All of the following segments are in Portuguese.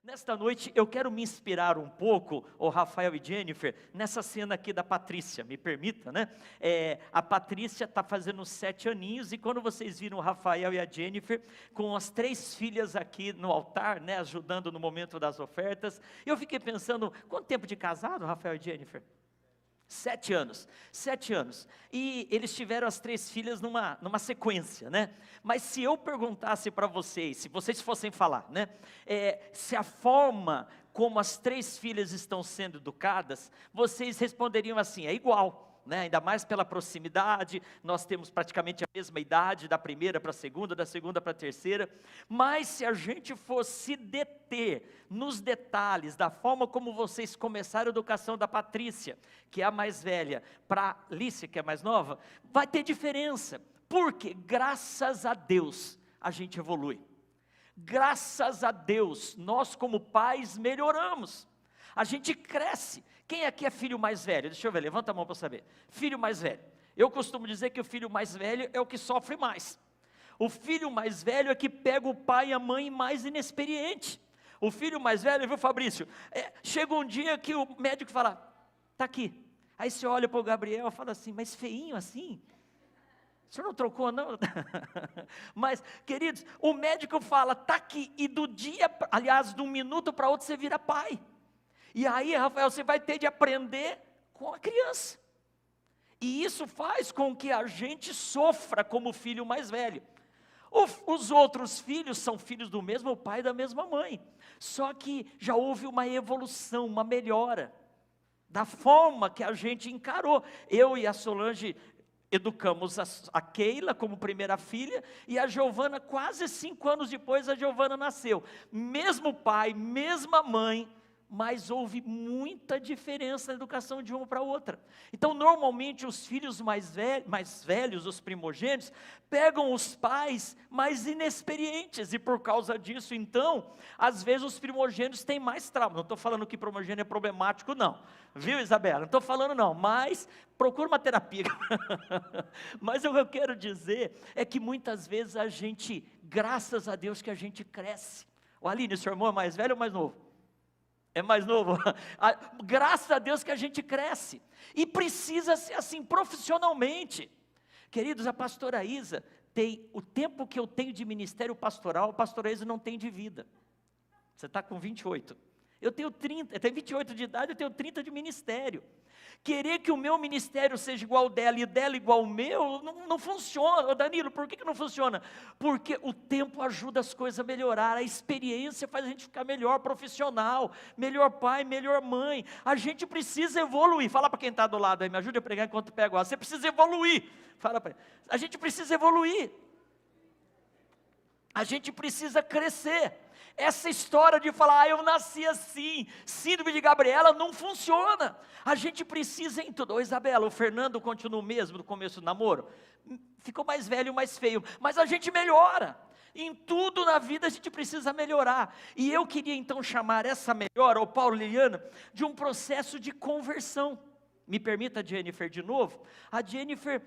Nesta noite eu quero me inspirar um pouco, o Rafael e Jennifer, nessa cena aqui da Patrícia, me permita, né? A Patrícia está fazendo 7 aninhos, e quando vocês viram o Rafael e a Jennifer, com as 3 filhas aqui no altar, né, ajudando no momento das ofertas, eu fiquei pensando, quanto tempo de casado, Rafael e Jennifer? 7 anos, 7 anos, e eles tiveram as 3 filhas numa sequência, né? Mas se eu perguntasse para vocês, se vocês fossem falar, né? Se a forma como as 3 filhas estão sendo educadas, vocês responderiam assim, é igual. Né, ainda mais pela proximidade, nós temos praticamente a mesma idade, da primeira para a segunda, da segunda para a terceira, mas se a gente fosse deter nos detalhes, da forma como vocês começaram a educação da Patrícia, que é a mais velha, para a Lícia, que é a mais nova, vai ter diferença, porque graças a Deus, a gente evolui, graças a Deus, nós como pais melhoramos, a gente cresce. Quem aqui é filho mais velho? Deixa eu ver, levanta a mão para saber. Filho mais velho. Eu costumo dizer que o filho mais velho é o que sofre mais. O filho mais velho é que pega o pai e a mãe mais inexperiente. O filho mais velho, viu, Fabrício? Chega um dia que o médico fala, está aqui. Aí você olha para o Gabriel e fala assim, mas feinho assim? O senhor não trocou não? Mas, queridos, o médico fala, está aqui. E do dia, aliás, de um minuto para outro você vira pai. E aí, Rafael, você vai ter de aprender com a criança. E isso faz com que a gente sofra como filho mais velho. Os outros filhos são filhos do mesmo pai e da mesma mãe. Só que já houve uma evolução, uma melhora, da forma que a gente encarou. Eu e a Solange educamos a Keila como primeira filha, e a Giovana, quase 5 anos depois, a Giovana nasceu. Mesmo pai, mesma mãe, mas houve muita diferença na educação de uma para outra. Então, normalmente, os filhos mais velhos, os primogênitos, pegam os pais mais inexperientes, e por causa disso, então, às vezes os primogênitos têm mais trauma. Não estou falando que primogênito é problemático, não. Viu, Isabela? Não estou falando não, mas procura uma terapia. Mas o que eu quero dizer é que muitas vezes a gente, graças a Deus que a gente cresce. O Aline, seu irmão é mais velho ou mais novo? É mais novo, graças a Deus que a gente cresce, e precisa ser assim profissionalmente. Queridos, a pastora Isa tem, o tempo que eu tenho de ministério pastoral, a pastora Isa não tem de vida. Você está com 28, eu tenho 30, eu tenho 28 de idade, eu tenho 30 de ministério. Querer que o meu ministério seja igual ao dela e o dela igual ao meu, não funciona. Ô Danilo, por que não funciona? Porque o tempo ajuda as coisas a melhorar, a experiência faz a gente ficar melhor profissional, melhor pai, melhor mãe. A gente precisa evoluir. Fala para quem está do lado aí, me ajude a pregar enquanto pego. Você precisa evoluir. Fala para ele. A gente precisa evoluir. A gente precisa crescer. Essa história de falar, eu nasci assim, síndrome de Gabriela, não funciona. A gente precisa em tudo. Ô Isabela, o Fernando continua o mesmo no começo do namoro? Ficou mais velho, mais feio, mas a gente melhora. Em tudo na vida a gente precisa melhorar. E eu queria então chamar essa melhora, o Paulo e Liliana, de um processo de conversão. Me permita, Jennifer, de novo. A Jennifer,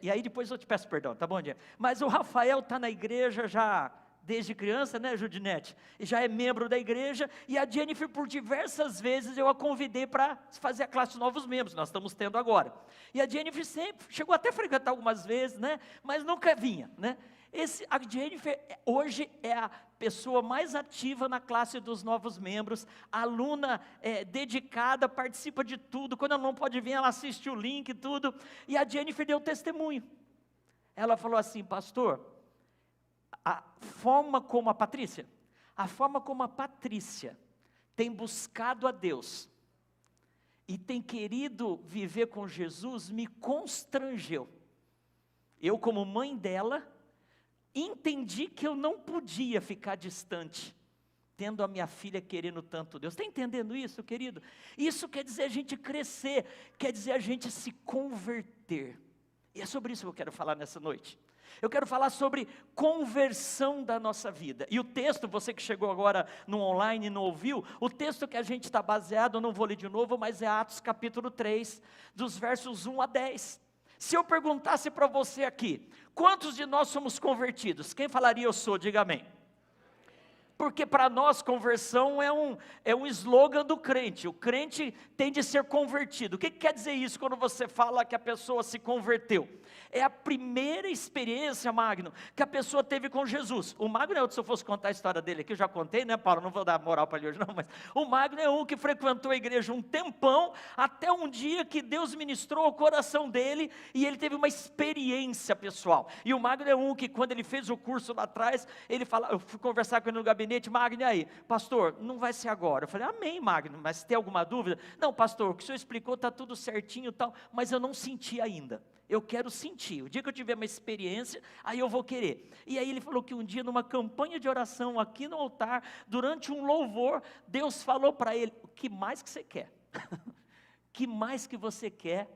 e aí depois eu te peço perdão, tá bom, Jennifer? Mas o Rafael está na igreja já desde criança, né, Judinete? E já é membro da igreja, e a Jennifer, por diversas vezes, eu a convidei para fazer a classe de novos membros, nós estamos tendo agora. E a Jennifer sempre, chegou até a frequentar algumas vezes, né, mas nunca vinha, né? A Jennifer hoje é a pessoa mais ativa na classe dos novos membros, aluna dedicada, participa de tudo, quando ela não pode vir, ela assiste o link e tudo, e a Jennifer deu testemunho. Ela falou assim, pastor, a forma como a Patrícia tem buscado a Deus, e tem querido viver com Jesus, me constrangeu. Eu, como mãe dela, entendi que eu não podia ficar distante, tendo a minha filha querendo tanto Deus. Está entendendo isso, querido? Isso quer dizer a gente crescer, quer dizer a gente se converter. E é sobre isso que eu quero falar nessa noite. Eu quero falar sobre conversão da nossa vida. E o texto, você que chegou agora no online e não ouviu, o texto que a gente está baseado, eu não vou ler de novo, mas é Atos capítulo 3, dos versos 1 a 10. Se eu perguntasse para você aqui, quantos de nós somos convertidos? Quem falaria eu sou? Diga amém. Porque para nós conversão é um slogan do crente. O crente tem de ser convertido. O que quer dizer isso quando você fala que a pessoa se converteu? É a primeira experiência, Magno, que a pessoa teve com Jesus. O Magno é outro, se eu fosse contar a história dele aqui, eu já contei, né, Paulo? Não vou dar moral para ele hoje não, mas o Magno é um que frequentou a igreja um tempão, até um dia que Deus ministrou o coração dele, e ele teve uma experiência pessoal. E o Magno é um que quando ele fez o curso lá atrás, ele fala, eu fui conversar com ele no gabinete, Magno, e aí? Pastor, não vai ser agora. Eu falei, amém, Magno, mas tem alguma dúvida? Não, pastor, o que o senhor explicou está tudo certinho e tal, mas eu não senti ainda. Eu quero sentir, o dia que eu tiver uma experiência, aí eu vou querer. E aí ele falou que um dia numa campanha de oração aqui no altar, durante um louvor, Deus falou para ele, o que mais que você quer? Que mais que você quer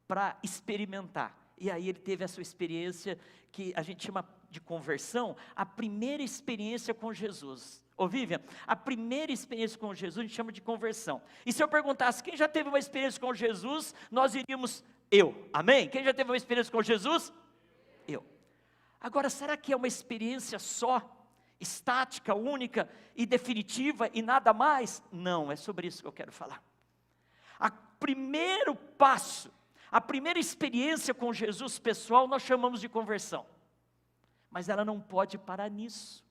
para experimentar? E aí ele teve essa experiência que a gente chama de conversão, a primeira experiência com Jesus. Ô Vivian, a primeira experiência com Jesus a gente chama de conversão. E se eu perguntasse, quem já teve uma experiência com Jesus, nós iríamos, eu, amém? Quem já teve uma experiência com Jesus? Eu. Agora, será que é uma experiência só, estática, única e definitiva e nada mais? Não, é sobre isso que eu quero falar. O primeiro passo, a primeira experiência com Jesus pessoal, nós chamamos de conversão. Mas ela não pode parar nisso.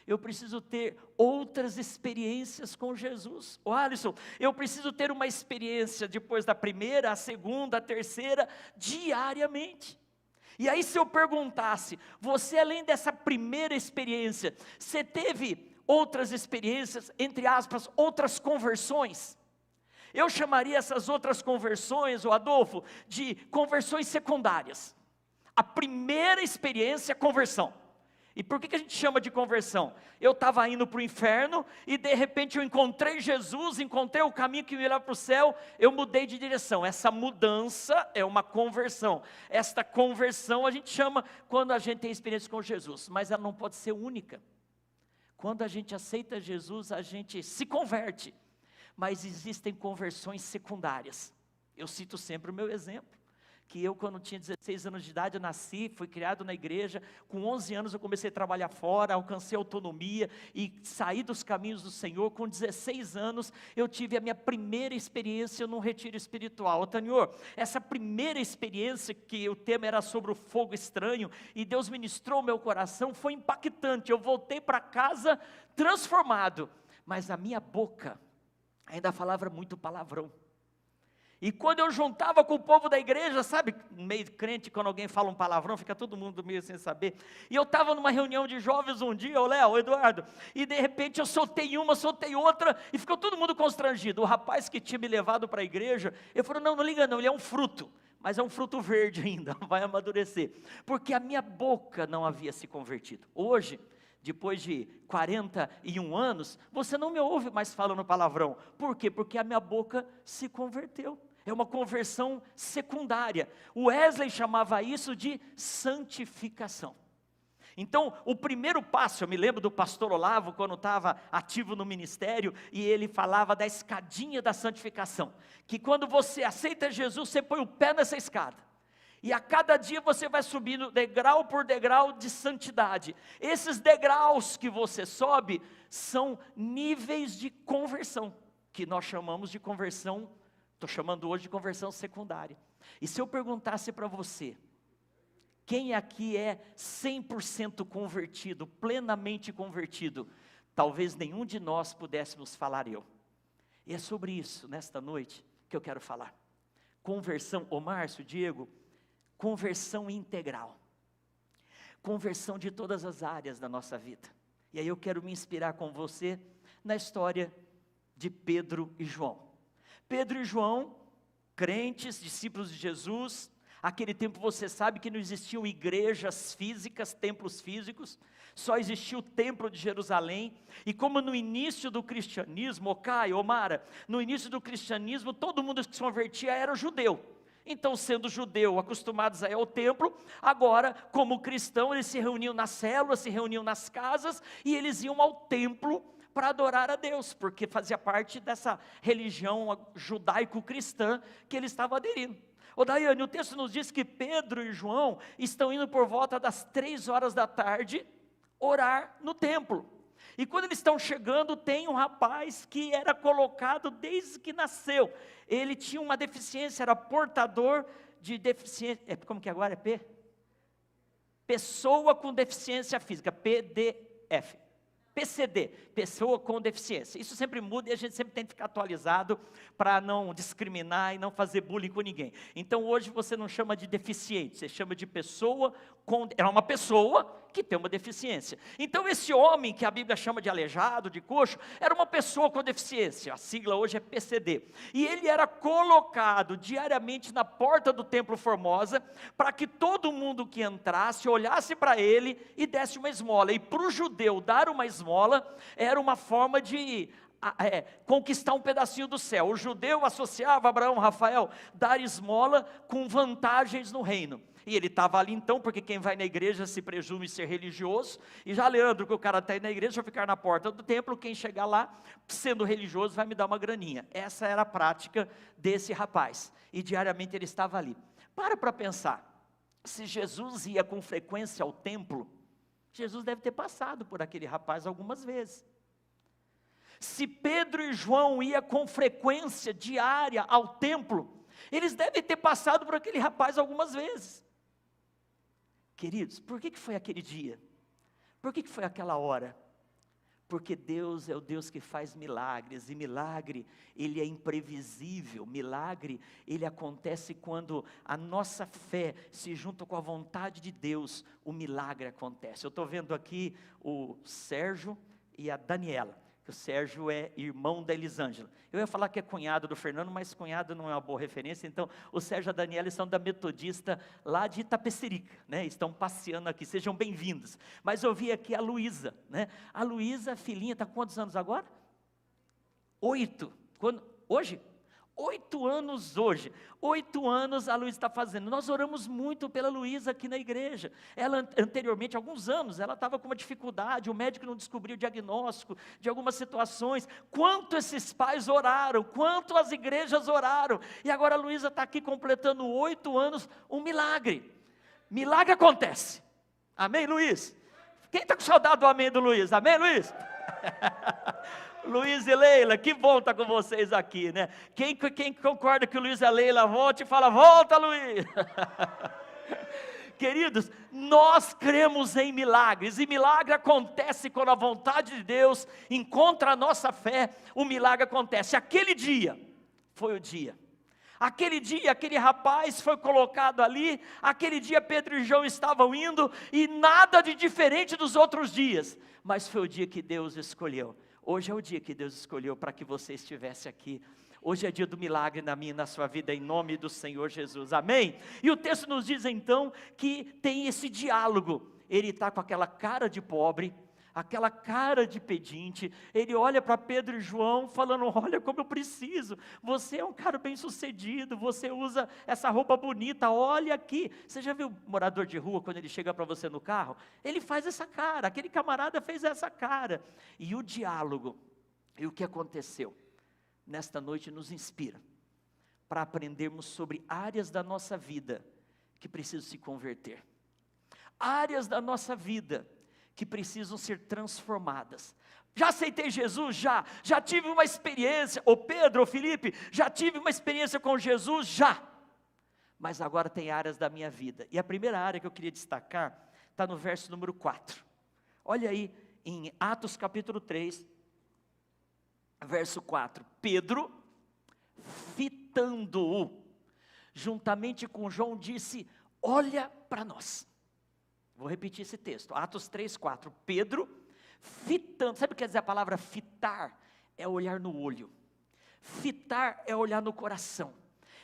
Eu preciso ter outras experiências com Jesus. Ô Alisson, eu preciso ter uma experiência depois da primeira, a segunda, a terceira, diariamente. E aí se eu perguntasse, você além dessa primeira experiência, você teve outras experiências, entre aspas, outras conversões? Eu chamaria essas outras conversões, o Adolfo, de conversões secundárias. A primeira experiência é conversão. E por que a gente chama de conversão? Eu estava indo para o inferno e de repente eu encontrei Jesus, encontrei o caminho que me leva para o céu, eu mudei de direção. Essa mudança é uma conversão. Esta conversão a gente chama quando a gente tem experiência com Jesus, mas ela não pode ser única. Quando a gente aceita Jesus, a gente se converte, mas existem conversões secundárias. Eu cito sempre o meu exemplo. Que eu quando tinha 16 anos de idade eu nasci, fui criado na igreja, com 11 anos eu comecei a trabalhar fora, alcancei autonomia e saí dos caminhos do Senhor. Com 16 anos eu tive a minha primeira experiência num retiro espiritual. Senhor, essa primeira experiência que o tema era sobre o fogo estranho e Deus ministrou o meu coração, foi impactante. Eu voltei para casa transformado, mas a minha boca ainda falava muito palavrão. E quando eu juntava com o povo da igreja, sabe, meio crente, quando alguém fala um palavrão, fica todo mundo meio sem saber. E eu estava numa reunião de jovens um dia, o Léo, o Eduardo, e de repente eu soltei uma, soltei outra, e ficou todo mundo constrangido. O rapaz que tinha me levado para a igreja, ele falou, não liga não, ele é um fruto, mas é um fruto verde ainda, vai amadurecer. Porque a minha boca não havia se convertido. Hoje, depois de 41 anos, você não me ouve mais falando palavrão. Por quê? Porque a minha boca se converteu. É uma conversão secundária. O Wesley chamava isso de santificação. Então, o primeiro passo, eu me lembro do pastor Olavo, quando estava ativo no ministério, e ele falava da escadinha da santificação. Que quando você aceita Jesus, você põe o pé nessa escada. E a cada dia você vai subindo degrau por degrau de santidade. Esses degraus que você sobe, são níveis de conversão, que nós chamamos de conversão. Estou chamando hoje de conversão secundária. E se eu perguntasse para você, quem aqui é 100% convertido, plenamente convertido? Talvez nenhum de nós pudéssemos falar eu. E é sobre isso, nesta noite, que eu quero falar. Conversão, ô Márcio, Diego, conversão integral. Conversão de todas as áreas da nossa vida. E aí eu quero me inspirar com você na história de Pedro e João. Pedro e João, crentes, discípulos de Jesus. Aquele tempo você sabe que não existiam igrejas físicas, templos físicos, só existia o templo de Jerusalém. E como no início do cristianismo, Caio, Mara, no início do cristianismo, todo mundo que se convertia era judeu. Então, sendo judeu, acostumados a ir ao templo, agora, como cristão, eles se reuniam nas células, se reuniam nas casas, e eles iam ao templo para adorar a Deus, porque fazia parte dessa religião judaico-cristã que eles estavam aderindo. Ô Daiane, o texto nos diz que Pedro e João estão indo por volta das 3 horas da tarde, orar no templo. E quando eles estão chegando, tem um rapaz que era colocado desde que nasceu. Ele tinha uma deficiência, era portador de deficiência. Como que agora é P? Pessoa com deficiência física, PDF. PCD, pessoa com deficiência. Isso sempre muda e a gente sempre tem que ficar atualizado para não discriminar e não fazer bullying com ninguém. Então hoje você não chama de deficiente, você chama de pessoa com... É uma pessoa que tem uma deficiência. Então esse homem que a Bíblia chama de aleijado, de coxo, era uma pessoa com deficiência. A sigla hoje é PCD. E ele era colocado diariamente na porta do Templo Formosa para que todo mundo que entrasse olhasse para ele e desse uma esmola. E para o judeu dar uma esmola era uma forma de conquistar um pedacinho do céu. O judeu associava Abraão, Rafael, dar esmola com vantagens no reino. E ele estava ali então, porque quem vai na igreja se presume ser religioso. E já Leandro, que o cara está aí na igreja, eu ficar na porta do templo, quem chegar lá, sendo religioso, vai me dar uma graninha. Essa era a prática desse rapaz. E diariamente ele estava ali. Para pensar, se Jesus ia com frequência ao templo, Jesus deve ter passado por aquele rapaz algumas vezes. Se Pedro e João iam com frequência diária ao templo, eles devem ter passado por aquele rapaz algumas vezes. Queridos, por que foi aquele dia? Por que foi aquela hora? Porque Deus é o Deus que faz milagres, e milagre, ele é imprevisível. Milagre, ele acontece quando a nossa fé se junta com a vontade de Deus, o milagre acontece. Eu estou vendo aqui o Sérgio e a Daniela. O Sérgio é irmão da Elisângela. Eu ia falar que é cunhado do Fernando, mas cunhado não é uma boa referência. Então, o Sérgio e a Daniela são da Metodista lá de Itapecerica, né? Estão passeando aqui, sejam bem-vindos. Mas eu vi aqui a Luísa, né? A Luísa, filhinha, está com quantos anos agora? 8. Hoje? 8 anos hoje. 8 anos a Luísa está fazendo. Nós oramos muito pela Luísa aqui na igreja. Ela anteriormente, alguns anos, ela estava com uma dificuldade, o médico não descobriu o diagnóstico de algumas situações. Quanto esses pais oraram, quanto as igrejas oraram. E agora a Luísa está aqui completando 8 anos, um milagre. Milagre acontece. Amém, Luiz? Quem está com saudade do amém do Luiz? Amém, Luiz? Luiz e Leila, que bom estar com vocês aqui, né? Quem concorda que o Luiz e a Leila volte, fala, volta, Luiz. Queridos, nós cremos em milagres, e milagre acontece quando a vontade de Deus encontra a nossa fé, o milagre acontece. Aquele dia, foi o dia. Aquele dia, aquele rapaz foi colocado ali, aquele dia Pedro e João estavam indo, e nada de diferente dos outros dias, mas foi o dia que Deus escolheu. Hoje é o dia que Deus escolheu para que você estivesse aqui. Hoje é dia do milagre na minha e na sua vida, em nome do Senhor Jesus, amém? E o texto nos diz então, que tem esse diálogo. Ele está com aquela cara de pobre, aquela cara de pedinte, ele olha para Pedro e João, falando, olha como eu preciso, você é um cara bem sucedido, você usa essa roupa bonita, olha aqui. Você já viu morador de rua, quando ele chega para você no carro? Ele faz essa cara, aquele camarada fez essa cara. E o diálogo, e o que aconteceu, nesta noite nos inspira, para aprendermos sobre áreas da nossa vida, que precisam se converter, áreas da nossa vida, que precisam ser transformadas. Já aceitei Jesus? Já tive uma experiência, ou Pedro, ou Felipe, já tive uma experiência com Jesus? Já, mas agora tem áreas da minha vida, e a primeira área que eu queria destacar, está no verso número 4, olha aí, em Atos capítulo 3, verso 4, Pedro, fitando-o, juntamente com João, disse, olha para nós. Vou repetir esse texto, Atos 3, 4, Pedro, fitando, sabe o que quer dizer a palavra fitar? É olhar no olho, fitar é olhar no coração,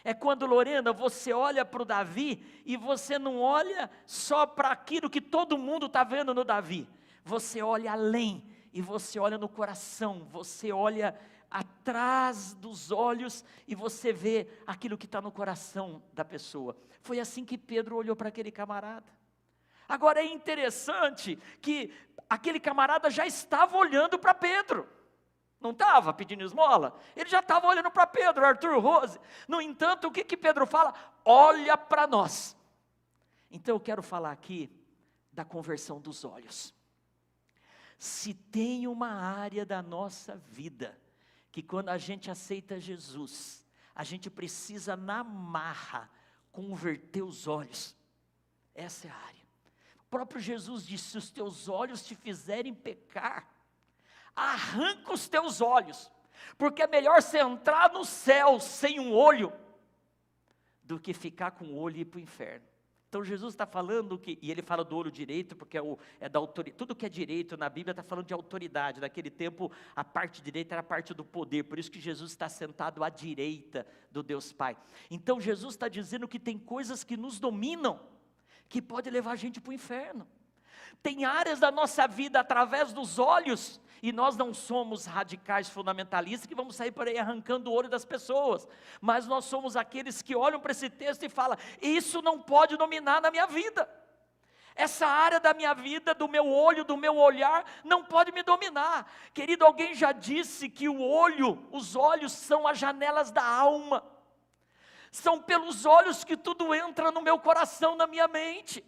é quando, Lorena, você olha para o Davi, e você não olha só para aquilo que todo mundo está vendo no Davi, você olha além, e você olha no coração, você olha atrás dos olhos, e você vê aquilo que está no coração da pessoa. Foi assim que Pedro olhou para aquele camarada. Agora é interessante que aquele camarada já estava olhando para Pedro, não estava pedindo esmola? Ele já estava olhando para Pedro, Arthur, Rose. No entanto, o que Pedro fala? Olha para nós. Então eu quero falar aqui da conversão dos olhos. Se tem uma área da nossa vida, que quando a gente aceita Jesus, a gente precisa na marra, converter os olhos, essa é a área. O próprio Jesus disse, se os teus olhos te fizerem pecar, arranca os teus olhos, porque é melhor você entrar no céu sem um olho, do que ficar com o olho e ir para o inferno. Então Jesus está falando que, e ele fala do olho direito, porque é da autoridade, tudo que é direito na Bíblia está falando de autoridade. Naquele tempo a parte direita era a parte do poder, por isso que Jesus está sentado à direita do Deus Pai. Então Jesus está dizendo que tem coisas que nos dominam, que pode levar a gente para o inferno. Tem áreas da nossa vida através dos olhos, e nós não somos radicais fundamentalistas que vamos sair por aí arrancando o olho das pessoas, mas nós somos aqueles que olham para esse texto e falam, isso não pode dominar na minha vida, essa área da minha vida, do meu olho, do meu olhar, não pode me dominar. Querido, alguém já disse que os olhos são as janelas da alma, são pelos olhos que tudo entra no meu coração, na minha mente.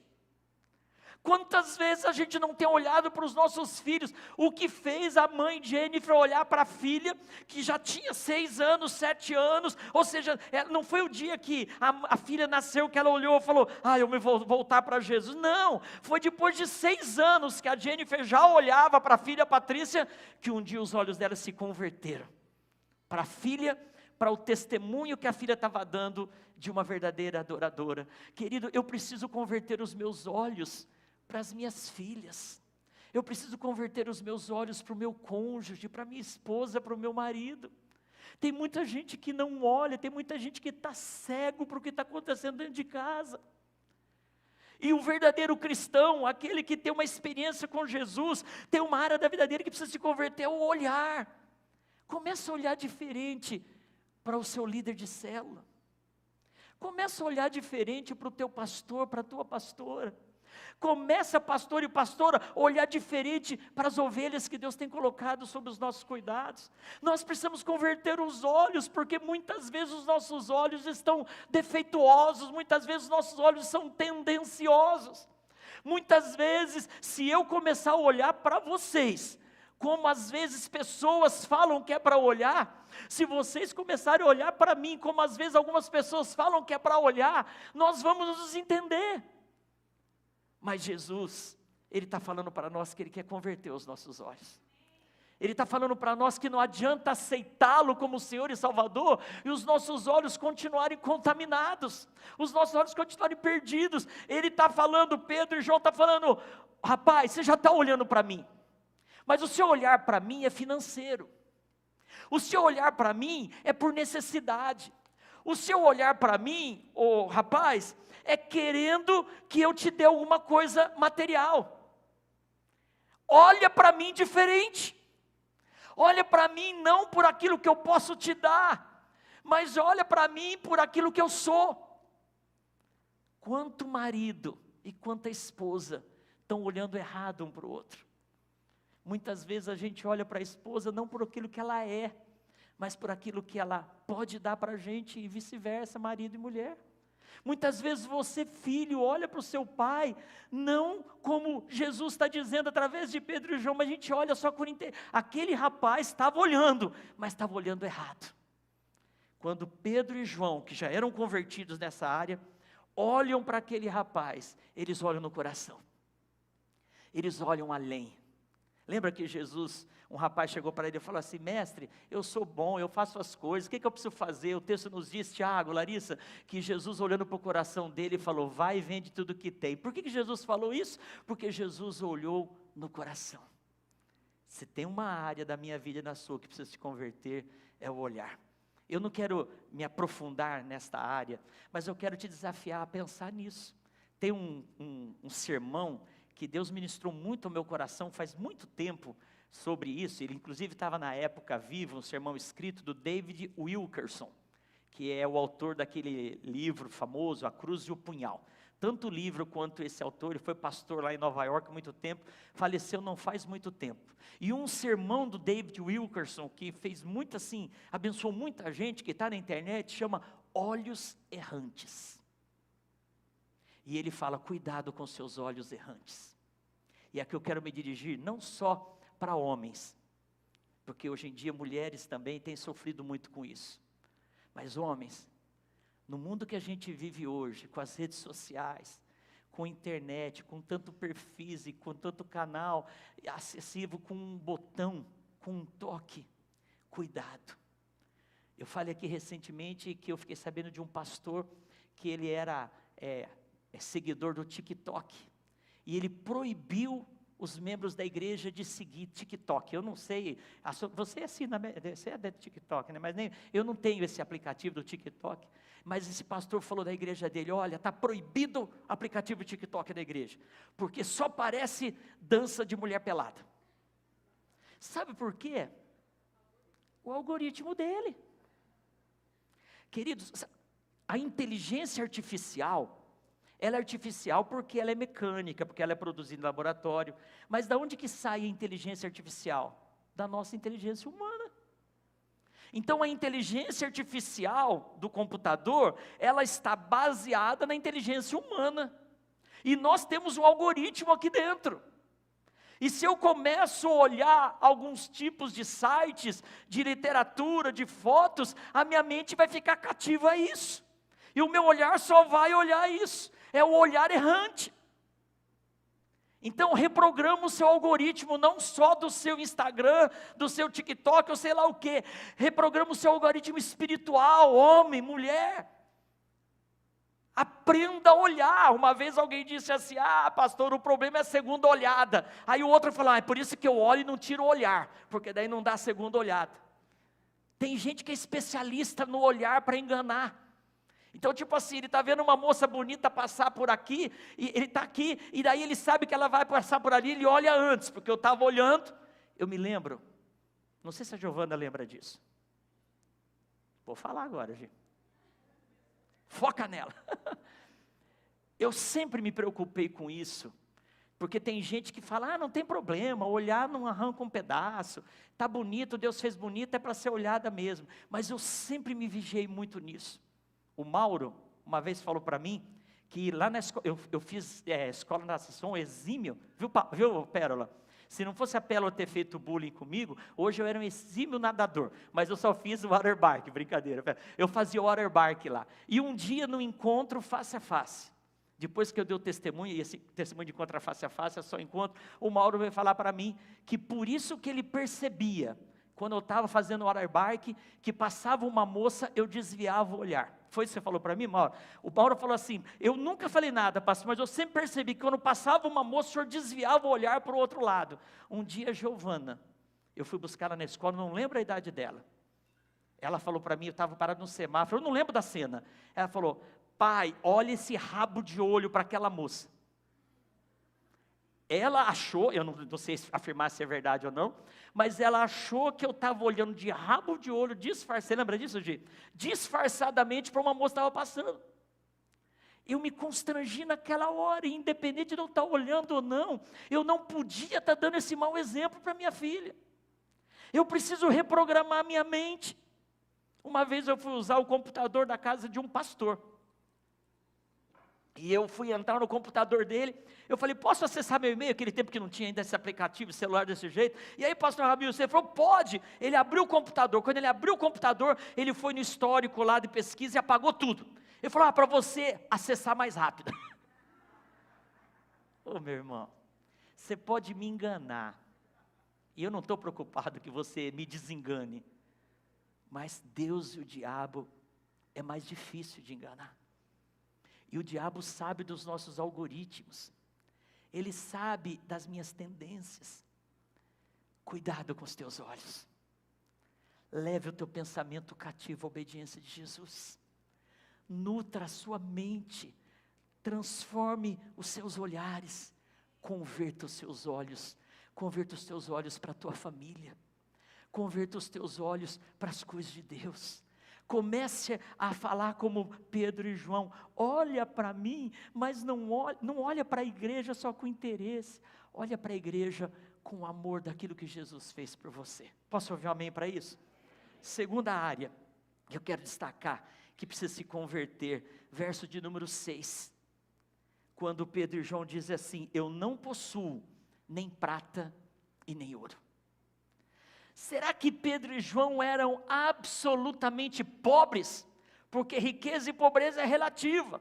Quantas vezes a gente não tem olhado para os nossos filhos? O que fez a mãe Jennifer olhar para a filha, que já tinha 6 anos, 7 anos, ou seja, não foi o dia que a filha nasceu que ela olhou e falou, eu me vou voltar para Jesus. Não, foi depois de 6 anos que a Jennifer já olhava para a filha Patrícia, que um dia os olhos dela se converteram. Para a filha, para o testemunho que a filha estava dando de uma verdadeira adoradora. Querido, eu preciso converter os meus olhos para as minhas filhas, eu preciso converter os meus olhos para o meu cônjuge, para a minha esposa, para o meu marido. Tem muita gente que não olha, tem muita gente que está cego para o que está acontecendo dentro de casa. E o verdadeiro cristão, aquele que tem uma experiência com Jesus, tem uma área da vida dele que precisa se converter, é o olhar. Começa a olhar diferente para o seu líder de célula, começa a olhar diferente para o teu pastor, para a tua pastora. Começa, pastor e pastora, a olhar diferente para as ovelhas que Deus tem colocado sob os nossos cuidados. Nós precisamos converter os olhos, porque muitas vezes os nossos olhos estão defeituosos, muitas vezes os nossos olhos são tendenciosos. Muitas vezes, se eu começar a olhar para vocês, como às vezes pessoas falam que é para olhar, se vocês começarem a olhar para mim, como às vezes algumas pessoas falam que é para olhar, nós vamos nos entender. Mas Jesus, Ele está falando para nós que Ele quer converter os nossos olhos. Ele está falando para nós que não adianta aceitá-lo como Senhor e Salvador, e os nossos olhos continuarem contaminados, os nossos olhos continuarem perdidos. Ele está falando, Pedro e João estão falando, rapaz, você já está olhando para mim, mas o seu olhar para mim é financeiro, o seu olhar para mim é por necessidade, o seu olhar para mim, rapaz, é querendo que eu te dê alguma coisa material. Olha para mim diferente, olha para mim não por aquilo que eu posso te dar, mas olha para mim por aquilo que eu sou. Quanto marido e quanta esposa estão olhando errado um para o outro. Muitas vezes a gente olha para a esposa não por aquilo que ela é, mas por aquilo que ela pode dar para a gente, e vice-versa, marido e mulher. Muitas vezes você, filho, olha para o seu pai, não como Jesus está dizendo através de Pedro e João, mas a gente olha só por aquele rapaz estava olhando, mas estava olhando errado. Quando Pedro e João, que já eram convertidos nessa área, olham para aquele rapaz, eles olham no coração, eles olham além. Lembra que Jesus, um rapaz chegou para ele e falou assim, mestre, eu sou bom, eu faço as coisas, o que eu preciso fazer? O texto nos diz, Tiago, Larissa, que Jesus olhando para o coração dele falou, vai e vende tudo que tem. Por que Jesus falou isso? Porque Jesus olhou no coração. Se tem uma área da minha vida e na sua que precisa se converter, é o olhar. Eu não quero me aprofundar nesta área, mas eu quero te desafiar a pensar nisso. Tem um sermão que Deus ministrou muito ao meu coração faz muito tempo sobre isso. Ele inclusive estava na época vivo, um sermão escrito do David Wilkerson, que é o autor daquele livro famoso, A Cruz e o Punhal. Tanto o livro quanto esse autor, ele foi pastor lá em Nova York há muito tempo, faleceu não faz muito tempo. E um sermão do David Wilkerson, que fez muito assim, abençoou muita gente, que está na internet, chama Olhos Errantes. E ele fala, cuidado com seus olhos errantes. E aqui eu quero me dirigir não só para homens, porque hoje em dia mulheres também têm sofrido muito com isso. Mas homens, no mundo que a gente vive hoje, com as redes sociais, com a internet, com tanto perfis e com tanto canal acessível, com um botão, com um toque, cuidado. Eu falei aqui recentemente que eu fiquei sabendo de um pastor que ele era seguidor do TikTok, e ele proibiu os membros da igreja de seguir TikTok. Eu não sei, você é da TikTok, né? Mas nem, eu não tenho esse aplicativo do TikTok, mas esse pastor falou da igreja dele: olha, está proibido o aplicativo TikTok da igreja, porque só parece dança de mulher pelada. Sabe por quê? O algoritmo dele. Queridos, a inteligência artificial, ela é artificial porque ela é mecânica, porque ela é produzida em laboratório. Mas da onde que sai a inteligência artificial? Da nossa inteligência humana. Então a inteligência artificial do computador, ela está baseada na inteligência humana. E nós temos um algoritmo aqui dentro. E se eu começo a olhar alguns tipos de sites, de literatura, de fotos, a minha mente vai ficar cativa a isso. E o meu olhar só vai olhar isso. É o olhar errante. Então reprograma o seu algoritmo, não só do seu Instagram, do seu TikTok, ou sei lá o que. Reprograma o seu algoritmo espiritual, homem, mulher. Aprenda a olhar. Uma vez alguém disse assim: ah, pastor, o problema é a segunda olhada. Aí o outro falou: ah, é por isso que eu olho e não tiro o olhar, porque daí não dá a segunda olhada. Tem gente que é especialista no olhar para enganar. Então, tipo assim, ele está vendo uma moça bonita passar por aqui, e ele está aqui, e daí ele sabe que ela vai passar por ali, ele olha antes, porque eu estava olhando. Eu me lembro, não sei se a Giovana lembra disso. Vou falar agora, Gi. Foca nela. Eu sempre me preocupei com isso, porque tem gente que fala: ah, não tem problema, olhar não arranca um pedaço, está bonito, Deus fez bonito, é para ser olhada mesmo. Mas eu sempre me vigiei muito nisso. O Mauro, uma vez falou para mim, que lá na escola, eu fiz escola de natação exímio, viu, Pérola? Se não fosse a Pérola ter feito bullying comigo, hoje eu era um exímio nadador, mas eu só fiz o waterbark, brincadeira, eu fazia o waterbark lá. E um dia no encontro face a face, depois que eu dei o testemunho, e esse testemunho de encontro face a face é só encontro, o Mauro veio falar para mim, que por isso que ele percebia, quando eu estava fazendo o waterbark, que passava uma moça, eu desviava o olhar. Foi isso que você falou para mim, Mauro? O Mauro falou assim: eu nunca falei nada, pastor, mas eu sempre percebi que quando passava uma moça, o senhor desviava o olhar para o outro lado. Um dia, Giovana, eu fui buscar ela na escola, não lembro a idade dela. Ela falou para mim, eu estava parado no semáforo, eu não lembro da cena. Ela falou: pai, olha esse rabo de olho para aquela moça. Ela achou, eu não sei afirmar se é verdade ou não, mas ela achou que eu estava olhando de rabo de olho, você lembra disso, Gi? Disfarçadamente para uma moça que estava passando. Eu me constrangi naquela hora, e independente de eu estar olhando ou não, eu não podia estar dando esse mau exemplo para minha filha. Eu preciso reprogramar minha mente. Uma vez eu fui usar o computador da casa de um pastor. E eu fui entrar no computador dele, eu falei: posso acessar meu e-mail? Aquele tempo que não tinha ainda esse aplicativo, celular desse jeito. E aí pastor Ramiro, você falou: pode. Ele abriu o computador, quando ele abriu o computador, ele foi no histórico lá de pesquisa e apagou tudo. Ele falou: para você acessar mais rápido. Ô meu irmão, você pode me enganar, e eu não estou preocupado que você me desengane, mas Deus e o diabo é mais difícil de enganar. E o diabo sabe dos nossos algoritmos. Ele sabe das minhas tendências. Cuidado com os teus olhos. Leve o teu pensamento cativo à obediência de Jesus. Nutra a sua mente. Transforme os seus olhares. Converta os seus olhos. Converta os teus olhos para a tua família. Converta os teus olhos para as coisas de Deus. Comece a falar como Pedro e João: olha para mim, mas não olha para a igreja só com interesse, olha para a igreja com o amor daquilo que Jesus fez por você. Posso ouvir um amém para isso? Segunda área que eu quero destacar, que precisa se converter, verso de número 6, quando Pedro e João dizem assim: eu não possuo nem prata e nem ouro. Será que Pedro e João eram absolutamente pobres? Porque riqueza e pobreza é relativa.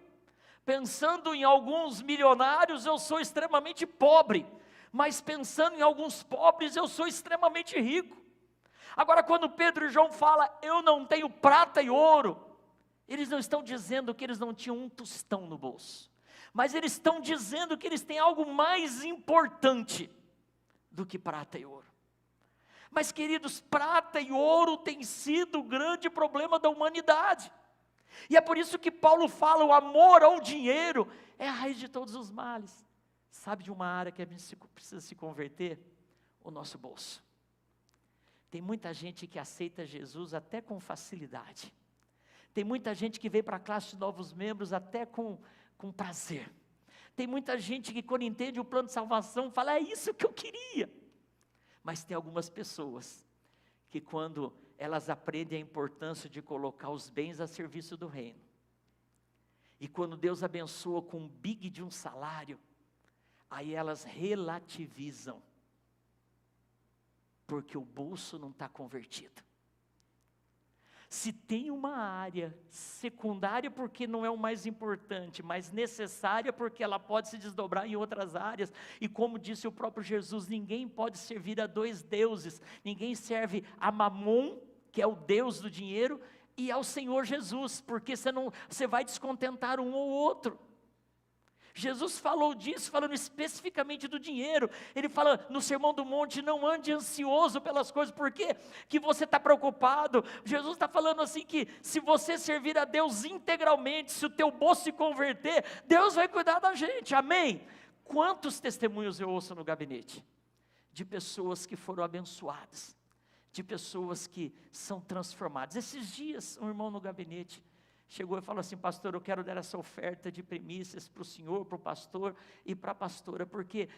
Pensando em alguns milionários, eu sou extremamente pobre. Mas pensando em alguns pobres, eu sou extremamente rico. Agora, quando Pedro e João falam, eu não tenho prata e ouro, eles não estão dizendo que eles não tinham um tostão no bolso. Mas eles estão dizendo que eles têm algo mais importante do que prata e ouro. Mas, queridos, prata e ouro tem sido o grande problema da humanidade. E é por isso que Paulo fala, o amor ao dinheiro é a raiz de todos os males. Sabe de uma área que a gente precisa se converter? O nosso bolso. Tem muita gente que aceita Jesus até com facilidade. Tem muita gente que vem para a classe de novos membros até com prazer. Tem muita gente que quando entende o plano de salvação, fala, é isso que eu queria. Mas tem algumas pessoas que quando elas aprendem a importância de colocar os bens a serviço do reino, e quando Deus abençoa com um big de um salário, aí elas relativizam, porque o bolso não está convertido. Se tem uma área secundária porque não é o mais importante, mas necessária porque ela pode se desdobrar em outras áreas, e como disse o próprio Jesus, ninguém pode servir a dois deuses, ninguém serve a Mamon, que é o Deus do dinheiro, e ao Senhor Jesus, porque você vai descontentar um ou outro. Jesus falou disso, falando especificamente do dinheiro. Ele fala no Sermão do Monte, não ande ansioso pelas coisas. Por quê? Que você está preocupado. Jesus está falando assim que se você servir a Deus integralmente, se o teu bolso se converter, Deus vai cuidar da gente, amém? Quantos testemunhos eu ouço no gabinete? De pessoas que foram abençoadas, de pessoas que são transformadas. Esses dias, um irmão no gabinete chegou e falou assim, pastor, eu quero dar essa oferta de primícias para o senhor, para o pastor e para a pastora, porque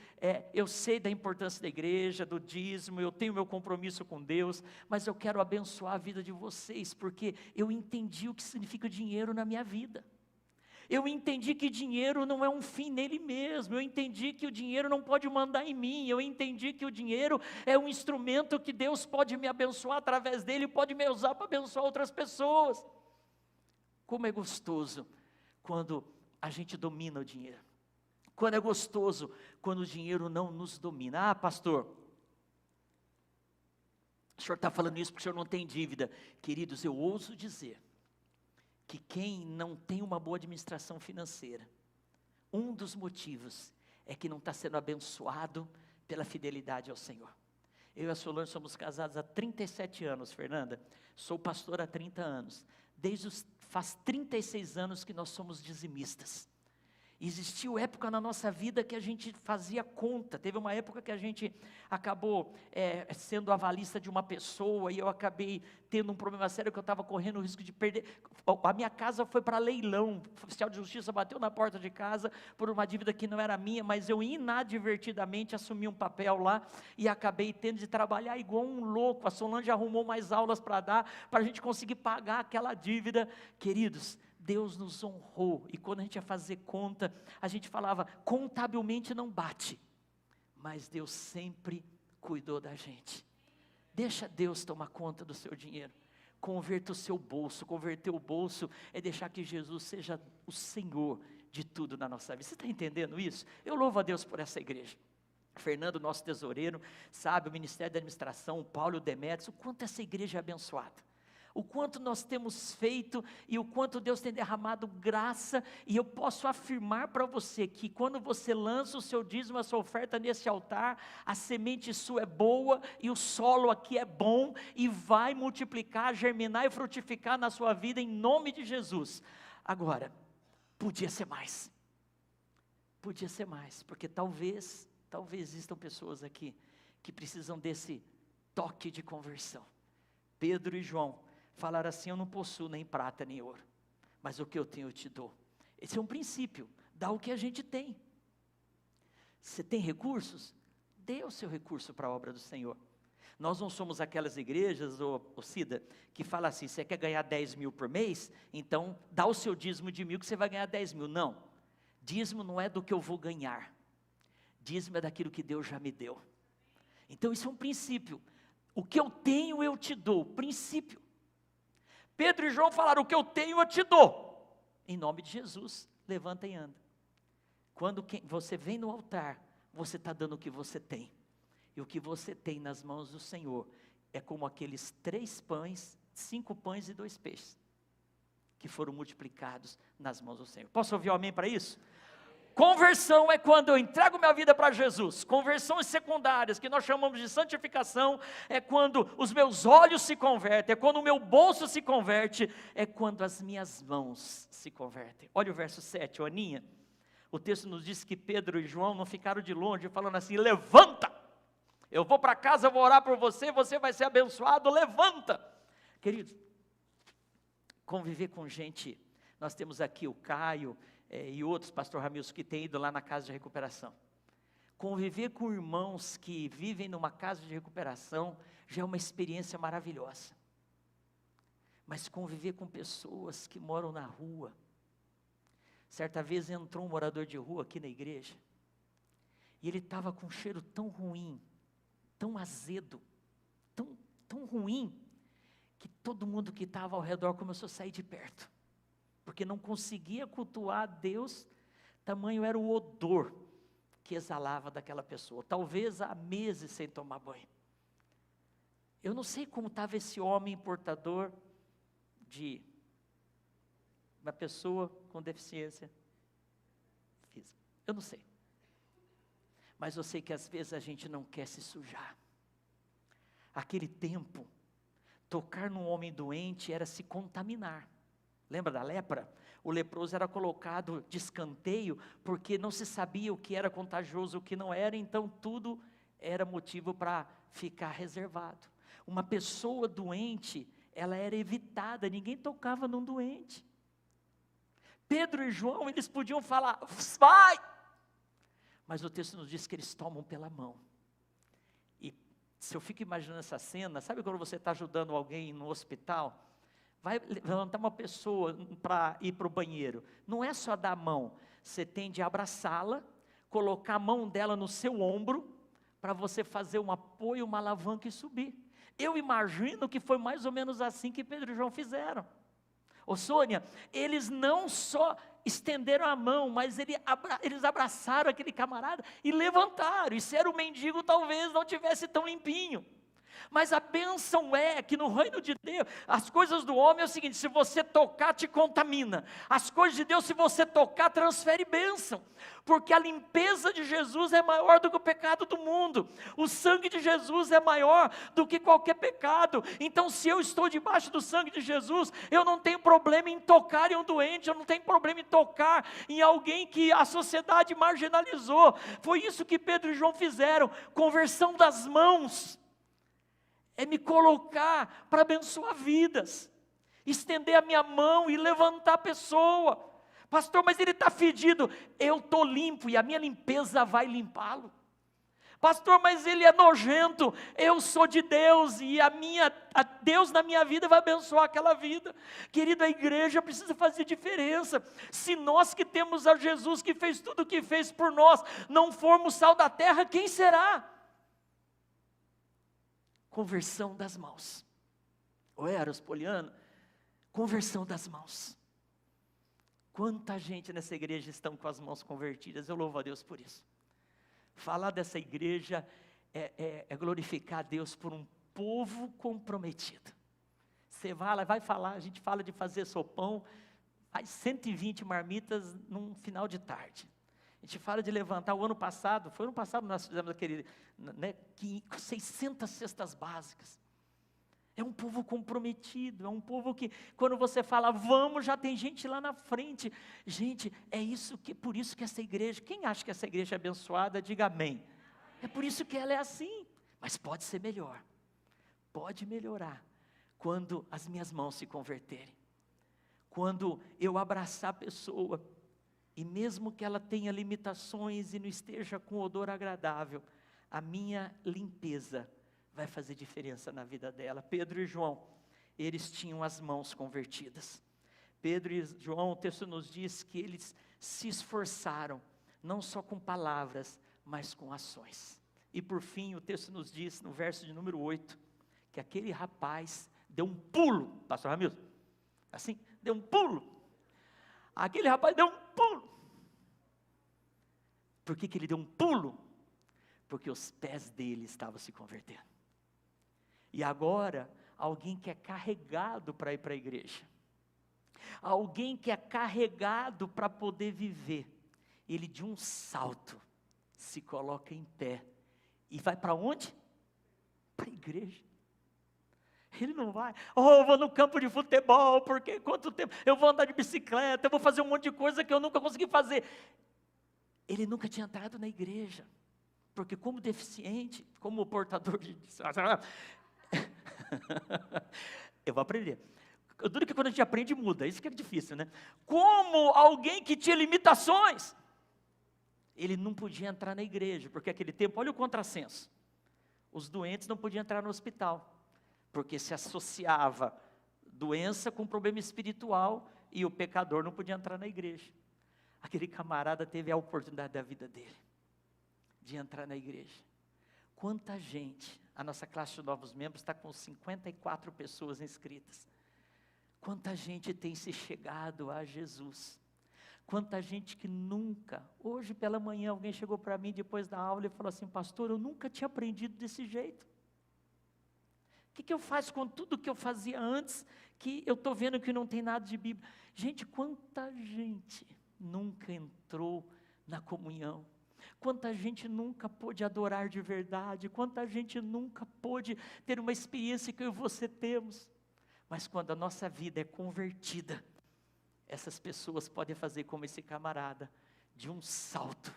eu sei da importância da igreja, do dízimo, eu tenho meu compromisso com Deus, mas eu quero abençoar a vida de vocês, porque eu entendi o que significa dinheiro na minha vida. Eu entendi que dinheiro não é um fim nele mesmo, eu entendi que o dinheiro não pode mandar em mim, eu entendi que o dinheiro é um instrumento que Deus pode me abençoar através dele, pode me usar para abençoar outras pessoas. Como é gostoso quando a gente domina o dinheiro. Quando é gostoso quando o dinheiro não nos domina. Ah, pastor, o senhor está falando isso porque o senhor não tem dívida. Queridos, eu ouso dizer que quem não tem uma boa administração financeira, um dos motivos é que não está sendo abençoado pela fidelidade ao Senhor. Eu e a Solange somos casados há 37 anos, Fernanda. Sou pastor há 30 anos. Faz 36 anos que nós somos dizimistas. Existiu época na nossa vida que a gente fazia conta. Teve uma época que a gente acabou sendo avalista de uma pessoa, e eu acabei tendo um problema sério, que eu estava correndo o risco de perder. A minha casa foi para leilão, o oficial de justiça bateu na porta de casa por uma dívida que não era minha, mas eu inadvertidamente assumi um papel lá, e acabei tendo de trabalhar igual um louco. A Solange arrumou mais aulas para dar, para a gente conseguir pagar aquela dívida. Queridos, Deus nos honrou, e quando a gente ia fazer conta, a gente falava, contabilmente não bate, mas Deus sempre cuidou da gente. Deixa Deus tomar conta do seu dinheiro, converta o seu bolso. Converter o bolso é deixar que Jesus seja o Senhor de tudo na nossa vida. Você está entendendo isso? Eu louvo a Deus por essa igreja. Fernando, nosso tesoureiro, sabe, o Ministério da Administração, o Paulo e o Demetrios, o quanto essa igreja é abençoada. O quanto nós temos feito e o quanto Deus tem derramado graça, e eu posso afirmar para você que quando você lança o seu dízimo, a sua oferta nesse altar, a semente sua é boa e o solo aqui é bom e vai multiplicar, germinar e frutificar na sua vida em nome de Jesus. Agora, podia ser mais, porque talvez existam pessoas aqui que precisam desse toque de conversão. Pedro e João falaram assim, eu não possuo nem prata nem ouro, mas o que eu tenho eu te dou. Esse é um princípio, dá o que a gente tem. Você tem recursos? Dê o seu recurso para a obra do Senhor. Nós não somos aquelas igrejas, Cida, que fala assim, você quer ganhar 10 mil por mês? Então dá o seu dízimo de 1.000 que você vai ganhar 10 mil. Não, dízimo não é do que eu vou ganhar, dízimo é daquilo que Deus já me deu. Então isso é um princípio. O que eu tenho eu te dou, princípio. Pedro e João falaram, o que eu tenho eu te dou. Em nome de Jesus, levanta e anda. Quando você vem no altar, você está dando o que você tem. E o que você tem nas mãos do Senhor é como aqueles 3 pães, 5 pães e 2 peixes, que foram multiplicados nas mãos do Senhor. Posso ouvir um amém para isso? Conversão é quando eu entrego minha vida para Jesus. Conversões secundárias, que nós chamamos de santificação, é quando os meus olhos se convertem, é quando o meu bolso se converte, é quando as minhas mãos se convertem. Olha o verso 7, Aninha. O texto nos diz que Pedro e João não ficaram de longe, falando assim, levanta, eu vou para casa, eu vou orar por você, você vai ser abençoado, levanta. Queridos, conviver com gente, nós temos aqui o Caio, e outros, pastor Ramilson, que tem ido lá na casa de recuperação. Conviver com irmãos que vivem numa casa de recuperação, já é uma experiência maravilhosa. Mas conviver com pessoas que moram na rua. Certa vez entrou um morador de rua aqui na igreja, e ele estava com um cheiro tão ruim, tão azedo, tão ruim, que todo mundo que estava ao redor começou a sair de perto. Porque não conseguia cultuar Deus, tamanho era o odor que exalava daquela pessoa, talvez há meses sem tomar banho. Eu não sei como estava esse homem portador de uma pessoa com deficiência física, eu não sei. Mas eu sei que às vezes a gente não quer se sujar. Aquele tempo, tocar num homem doente era se contaminar. Lembra da lepra? O leproso era colocado de escanteio, porque não se sabia o que era contagioso, o que não era, então tudo era motivo para ficar reservado. Uma pessoa doente, ela era evitada, ninguém tocava num doente. Pedro e João, eles podiam falar, vai! Mas o texto nos diz que eles tomam pela mão. E se eu fico imaginando essa cena, sabe quando você está ajudando alguém no hospital? Vai levantar uma pessoa para ir para o banheiro, não é só dar a mão, você tem de abraçá-la, colocar a mão dela no seu ombro, para você fazer um apoio, uma alavanca e subir. Eu imagino que foi mais ou menos assim que Pedro e João fizeram. Ô Sônia, eles não só estenderam a mão, mas eles abraçaram aquele camarada e levantaram, e se era o mendigo talvez não tivesse tão limpinho. Mas a bênção é que no reino de Deus, as coisas do homem é o seguinte, se você tocar te contamina, as coisas de Deus se você tocar transfere bênção, porque a limpeza de Jesus é maior do que o pecado do mundo, o sangue de Jesus é maior do que qualquer pecado, então se eu estou debaixo do sangue de Jesus, eu não tenho problema em tocar em um doente, eu não tenho problema em tocar em alguém que a sociedade marginalizou, foi isso que Pedro e João fizeram, conversão das mãos, é me colocar para abençoar vidas, estender a minha mão e levantar a pessoa. Pastor, mas ele está fedido. Eu estou limpo e a minha limpeza vai limpá-lo. Pastor, mas ele é nojento. Eu sou de Deus e Deus na minha vida vai abençoar aquela vida. Querido, a igreja precisa fazer diferença. Se nós que temos a Jesus que fez tudo o que fez por nós, não formos sal da terra, quem será? Conversão das mãos. Ou Eros, Poliana, conversão das mãos. Quanta gente nessa igreja estão com as mãos convertidas, eu louvo a Deus por isso. Falar dessa igreja é glorificar a Deus por um povo comprometido. Você vai falar, a gente fala de fazer sopão, faz 120 marmitas num final de tarde. A gente fala de levantar, o ano passado nós fizemos aquele, 600 cestas básicas. É um povo comprometido, é um povo que, quando você fala, vamos, já tem gente lá na frente. Gente, por isso que essa igreja, quem acha que essa igreja é abençoada, diga amém. É por isso que ela é assim, mas pode ser melhor, pode melhorar, quando as minhas mãos se converterem, quando eu abraçar a pessoa, e mesmo que ela tenha limitações e não esteja com odor agradável, a minha limpeza vai fazer diferença na vida dela. Pedro e João, eles tinham as mãos convertidas. Pedro e João, o texto nos diz que eles se esforçaram, não só com palavras, mas com ações. E por fim, o texto nos diz, no verso de número 8, que aquele rapaz deu um pulo, pastor Ramilson, assim, deu um pulo. Aquele rapaz deu um pulo. Por que ele deu um pulo? Porque os pés dele estavam se convertendo. E agora, alguém que é carregado para ir para a igreja, alguém que é carregado para poder viver, ele de um salto se coloca em pé e vai para onde? Para a igreja. Ele não vai, eu vou no campo de futebol, porque quanto tempo, eu vou andar de bicicleta, eu vou fazer um monte de coisa que eu nunca consegui fazer. Ele nunca tinha entrado na igreja, porque como deficiente, como portador de... eu vou aprender. Eu duro que quando a gente aprende muda, isso que é difícil, né? Como alguém que tinha limitações, ele não podia entrar na igreja, porque naquele tempo, olha o contrassenso, os doentes não podiam entrar no hospital, porque se associava doença com problema espiritual, e o pecador não podia entrar na igreja. Aquele camarada teve a oportunidade da vida dele, de entrar na igreja. Quanta gente, a nossa classe de novos membros está com 54 pessoas inscritas. Quanta gente tem se chegado a Jesus. Quanta gente que nunca, hoje pela manhã alguém chegou para mim depois da aula e falou assim, pastor, eu nunca tinha aprendido desse jeito. O que eu faço com tudo que eu fazia antes, que eu estou vendo que não tem nada de Bíblia? Gente, quanta gente nunca entrou na comunhão, quanta gente nunca pôde adorar de verdade, quanta gente nunca pôde ter uma experiência que eu e você temos, mas quando a nossa vida é convertida, essas pessoas podem fazer como esse camarada, de um salto,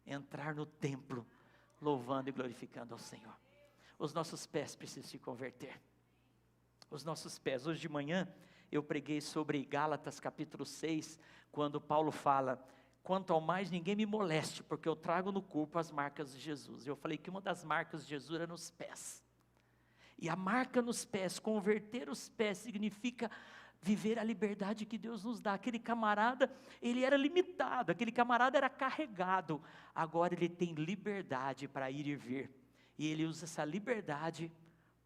entrar no templo, louvando e glorificando ao Senhor. Os nossos pés precisam se converter, os nossos pés. Hoje de manhã eu preguei sobre Gálatas capítulo 6, quando Paulo fala, quanto ao mais ninguém me moleste, porque eu trago no corpo as marcas de Jesus. Eu falei que uma das marcas de Jesus era nos pés, e a marca nos pés, converter os pés, significa viver a liberdade que Deus nos dá. Aquele camarada, ele era limitado, aquele camarada era carregado, agora ele tem liberdade para ir e vir, e ele usa essa liberdade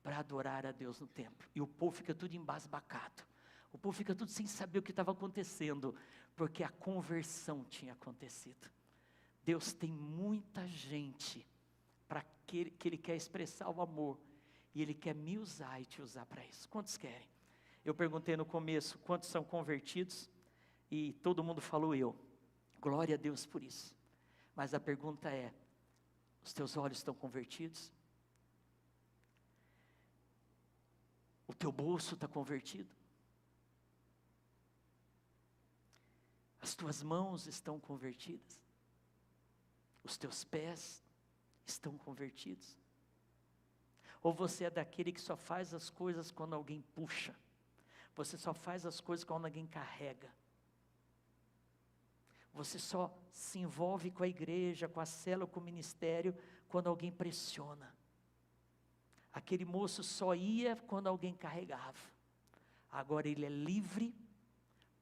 para adorar a Deus no templo, e o povo fica tudo embasbacado, o povo fica tudo sem saber o que estava acontecendo, porque a conversão tinha acontecido. Deus tem muita gente para que Ele quer expressar o amor, e Ele quer me usar e te usar para isso. Quantos querem? Eu perguntei no começo, quantos são convertidos? E todo mundo falou eu. Glória a Deus por isso. Mas a pergunta é, os teus olhos estão convertidos? O teu bolso está convertido? As tuas mãos estão convertidas? Os teus pés estão convertidos? Ou você é daquele que só faz as coisas quando alguém puxa? Você só faz as coisas quando alguém carrega? Você só se envolve com a igreja, com a célula, com o ministério, quando alguém pressiona? Aquele moço só ia quando alguém carregava. Agora ele é livre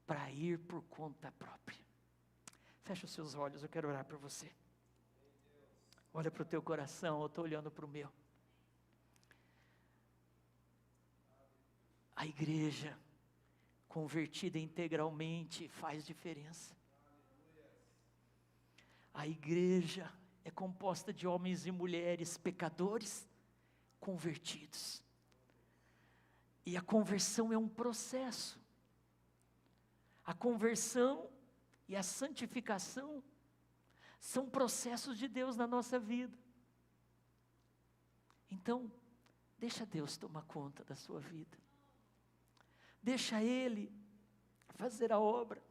para ir por conta própria. Fecha os seus olhos, eu quero orar por você. Olha para o teu coração, eu estou olhando para o meu. A igreja convertida integralmente faz diferença. A igreja é composta de homens e mulheres pecadores convertidos. E a conversão é um processo. A conversão e a santificação são processos de Deus na nossa vida. Então, deixa Deus tomar conta da sua vida. Deixa Ele fazer a obra.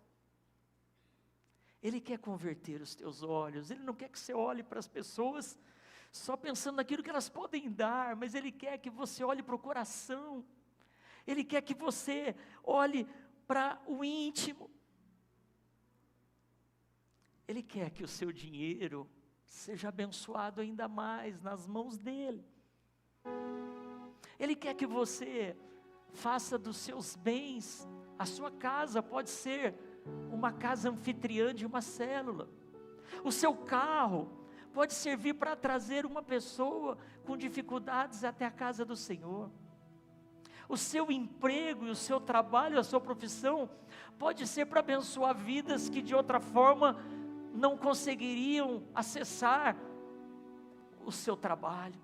Ele quer converter os teus olhos. Ele não quer que você olhe para as pessoas só pensando naquilo que elas podem dar, mas Ele quer que você olhe para o coração. Ele quer que você olhe para o íntimo. Ele quer que o seu dinheiro seja abençoado ainda mais nas mãos dEle. Ele quer que você faça dos seus bens, a sua casa pode ser uma casa anfitriã de uma célula. O seu carro pode servir para trazer uma pessoa com dificuldades até a casa do Senhor. O seu emprego e o seu trabalho, a sua profissão, pode ser para abençoar vidas que de outra forma não conseguiriam acessar o seu trabalho.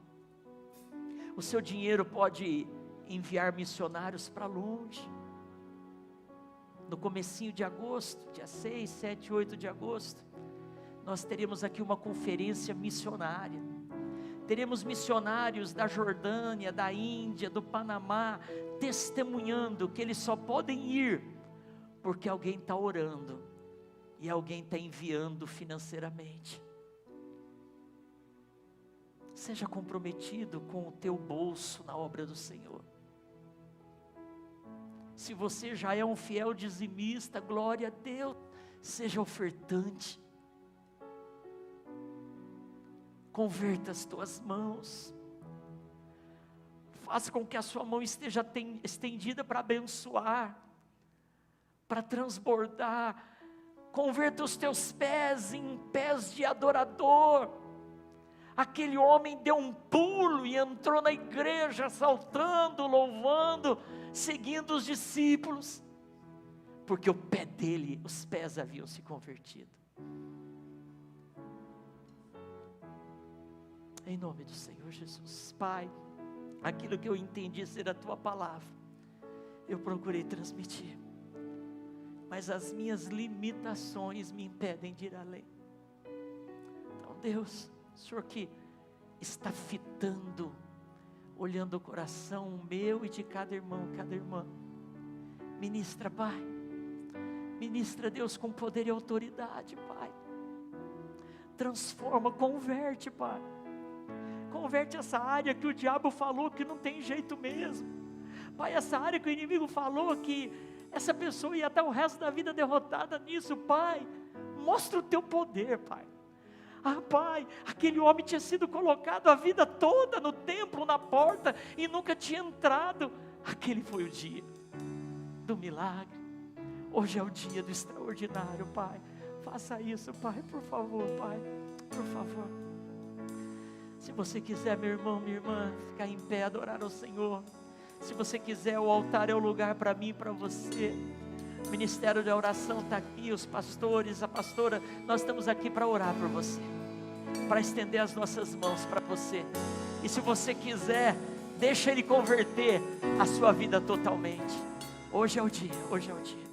O seu dinheiro pode enviar missionários para longe. No comecinho de agosto, dia 6, 7, 8 de agosto, nós teremos aqui uma conferência missionária. Teremos missionários da Jordânia, da Índia, do Panamá, testemunhando que eles só podem ir porque alguém está orando e alguém está enviando financeiramente. Seja comprometido com o teu bolso na obra do Senhor. Se você já é um fiel dizimista, glória a Deus, seja ofertante. Converta as tuas mãos. Faça com que a sua mão esteja estendida para abençoar, para transbordar. Converta os teus pés em pés de adorador. Aquele homem deu um pulo e entrou na igreja, saltando, louvando, seguindo os discípulos, porque o pé dele, os pés haviam se convertido. Em nome do Senhor Jesus. Pai, aquilo que eu entendi ser a tua palavra, eu procurei transmitir, mas as minhas limitações me impedem de ir além. Então Deus, o Senhor que está fitando, olhando o coração meu e de cada irmão, cada irmã, ministra, Pai, ministra, Deus, com poder e autoridade, Pai, transforma, converte, Pai, converte essa área que o diabo falou que não tem jeito mesmo, Pai, essa área que o inimigo falou que essa pessoa ia estar o resto da vida derrotada nisso, Pai, mostra o teu poder, Pai. Ah, Pai, aquele homem tinha sido colocado a vida toda no templo, na porta, e nunca tinha entrado. Aquele foi o dia do milagre. Hoje é o dia do extraordinário, Pai. Faça isso, Pai, por favor, Pai, por favor. Se você quiser, meu irmão, minha irmã, ficar em pé, adorar ao Senhor. Se você quiser, o altar é o lugar para mim e para você. O ministério de oração está aqui, os pastores, a pastora, nós estamos aqui para orar por você, para estender as nossas mãos para você, e se você quiser, deixa Ele converter a sua vida totalmente. Hoje é o dia, hoje é o dia.